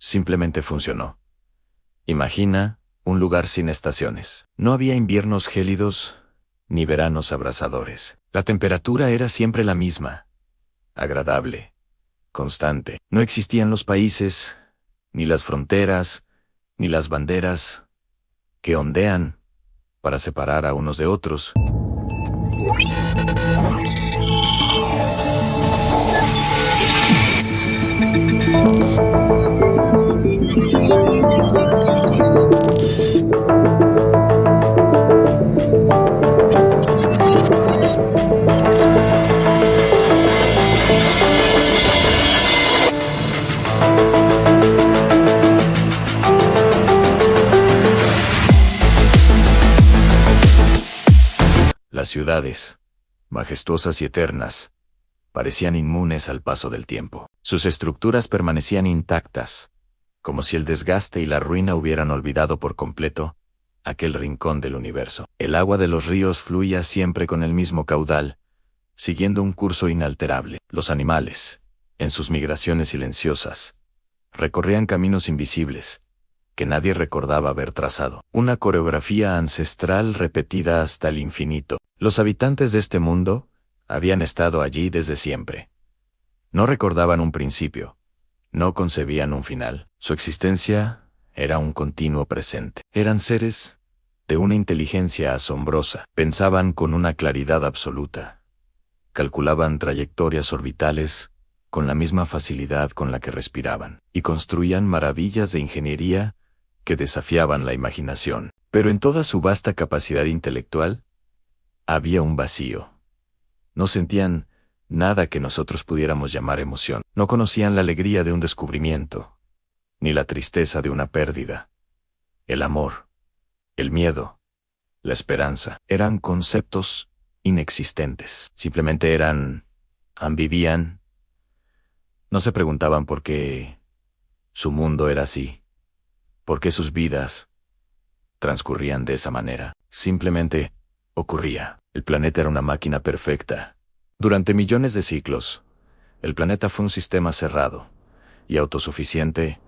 simplemente funcionó. Imagina un lugar sin estaciones. No había inviernos gélidos ni veranos abrasadores. La temperatura era siempre la misma, agradable, constante. No existían los países, ni las fronteras, ni las banderas que ondean para separar a unos de otros. Las ciudades, majestuosas y eternas, parecían inmunes al paso del tiempo. Sus estructuras permanecían intactas, como si el desgaste y la ruina hubieran olvidado por completo aquel rincón del universo. El agua de los ríos fluía siempre con el mismo caudal, siguiendo un curso inalterable. Los animales, en sus migraciones silenciosas, recorrían caminos invisibles, que nadie recordaba haber trazado. Una coreografía ancestral repetida hasta el infinito. Los habitantes de este mundo habían estado allí desde siempre. No recordaban un principio, no concebían un final. Su existencia era un continuo presente. Eran seres de una inteligencia asombrosa. Pensaban con una claridad absoluta. Calculaban trayectorias orbitales con la misma facilidad con la que respiraban, y construían maravillas de ingeniería que desafiaban la imaginación. Pero en toda su vasta capacidad intelectual, había un vacío. No sentían nada que nosotros pudiéramos llamar emoción. No conocían la alegría de un descubrimiento, ni la tristeza de una pérdida. El amor, el miedo, la esperanza, eran conceptos inexistentes. Simplemente vivían. No se preguntaban por qué su mundo era así, por qué sus vidas transcurrían de esa manera. Simplemente ocurría. El planeta era una máquina perfecta. Durante millones de siglos, el planeta fue un sistema cerrado y autosuficiente.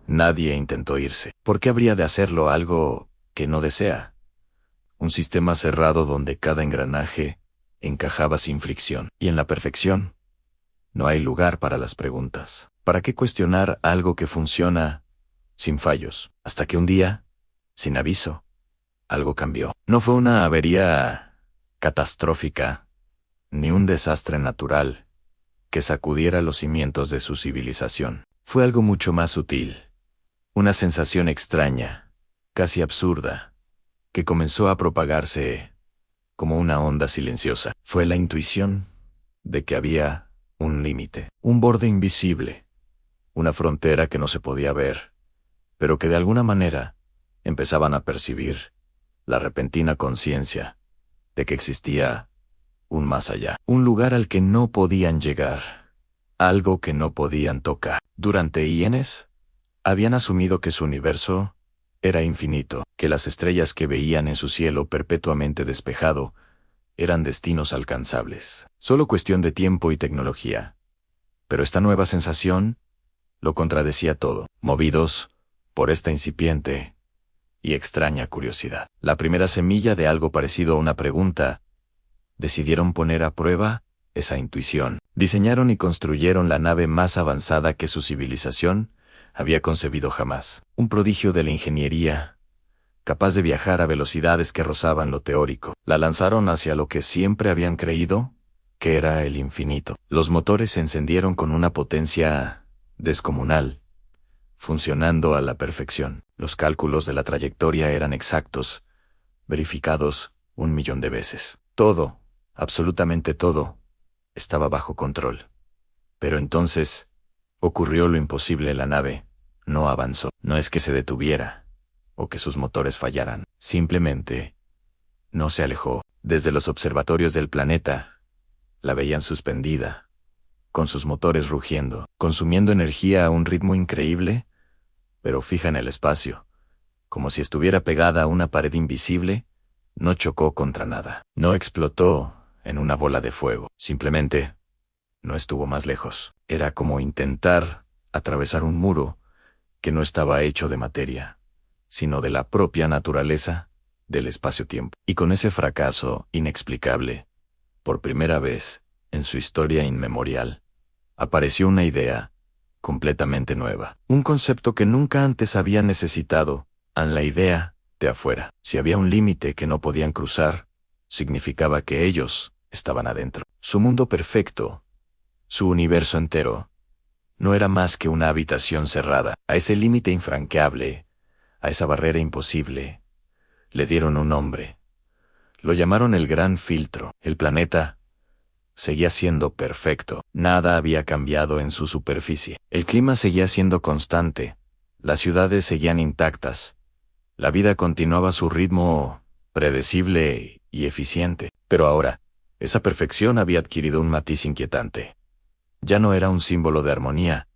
Nadie intentó irse. ¿Por qué habría de hacerlo algo que no desea? Un sistema cerrado donde cada engranaje encajaba sin fricción. Y en la perfección, no hay lugar para las preguntas. ¿Para qué cuestionar algo que funciona sin fallos? Hasta que un día, sin aviso, algo cambió. No fue una avería catastrófica, ni un desastre natural que sacudiera los cimientos de su civilización. Fue algo mucho más sutil. Una sensación extraña, casi absurda, que comenzó a propagarse como una onda silenciosa. Fue la intuición de que había un límite, un borde invisible, una frontera que no se podía ver, pero que de alguna manera empezaban a percibir la repentina conciencia de que existía un más allá, un lugar al que no podían llegar, algo que no podían tocar. Durante ienes, habían asumido que su universo era infinito, que las estrellas que veían en su cielo perpetuamente despejado eran destinos alcanzables, solo cuestión de tiempo y tecnología. Pero esta nueva sensación lo contradecía todo, movidos por esta incipiente y extraña curiosidad. La primera semilla de algo parecido a una pregunta. Decidieron poner a prueba esa intuición. Diseñaron y construyeron la nave más avanzada que su civilización había concebido jamás. Un prodigio de la ingeniería, capaz de viajar a velocidades que rozaban lo teórico. La lanzaron hacia lo que siempre habían creído que era el infinito. Los motores se encendieron con una potencia descomunal, funcionando a la perfección. Los cálculos de la trayectoria eran exactos, verificados 1.000.000 de veces. Todo, absolutamente todo, estaba bajo control. Pero entonces, ocurrió lo imposible. La nave no avanzó. No es que se detuviera, o que sus motores fallaran. Simplemente, no se alejó. Desde los observatorios del planeta, la veían suspendida, con sus motores rugiendo, consumiendo energía a un ritmo increíble, pero fija en el espacio, como si estuviera pegada a una pared invisible. No chocó contra nada. No explotó en una bola de fuego. Simplemente, no estuvo más lejos. Era como intentar atravesar un muro que no estaba hecho de materia, sino de la propia naturaleza del espacio-tiempo. Y con ese fracaso inexplicable, por primera vez en su historia inmemorial, apareció una idea completamente nueva. Un concepto que nunca antes había necesitado, la idea de afuera. Si había un límite que no podían cruzar, significaba que ellos estaban adentro. Su mundo perfecto, su universo entero, no era más que una habitación cerrada. A ese límite infranqueable, a esa barrera imposible, le dieron un nombre. Lo llamaron el Gran Filtro. El planeta seguía siendo perfecto. Nada había cambiado en su superficie. El clima seguía siendo constante. Las ciudades seguían intactas. La vida continuaba su ritmo predecible y eficiente. Pero ahora, esa perfección había adquirido un matiz inquietante. Ya no era un símbolo de armonía,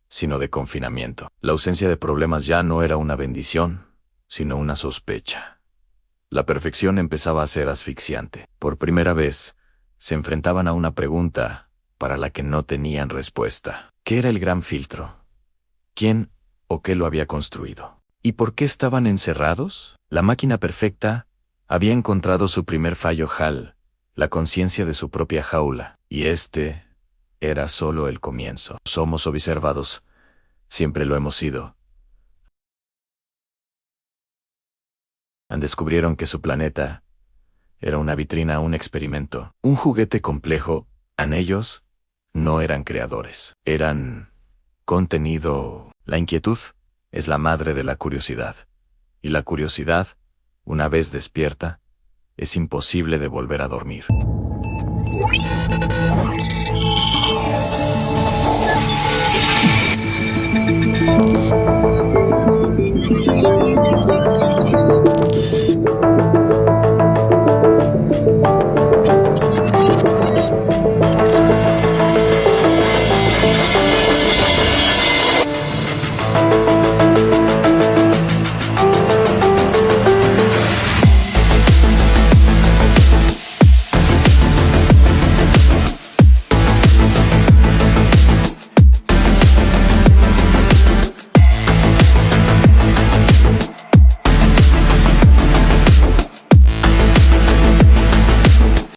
sino de confinamiento. La ausencia de problemas ya no era una bendición, sino una sospecha. La perfección empezaba a ser asfixiante. Por primera vez, se enfrentaban a una pregunta para la que no tenían respuesta. ¿Qué era el Gran Filtro? ¿Quién o qué lo había construido? ¿Y por qué estaban encerrados? La máquina perfecta había encontrado su primer fallo HAL, la conciencia de su propia jaula, y este era solo el comienzo. Somos observados, siempre lo hemos sido. Descubrieron que su planeta era una vitrina, un experimento, un juguete complejo. Ellos no eran creadores, eran contenido. La inquietud es la madre de la curiosidad, y la curiosidad, una vez despierta, es imposible de volver a dormir.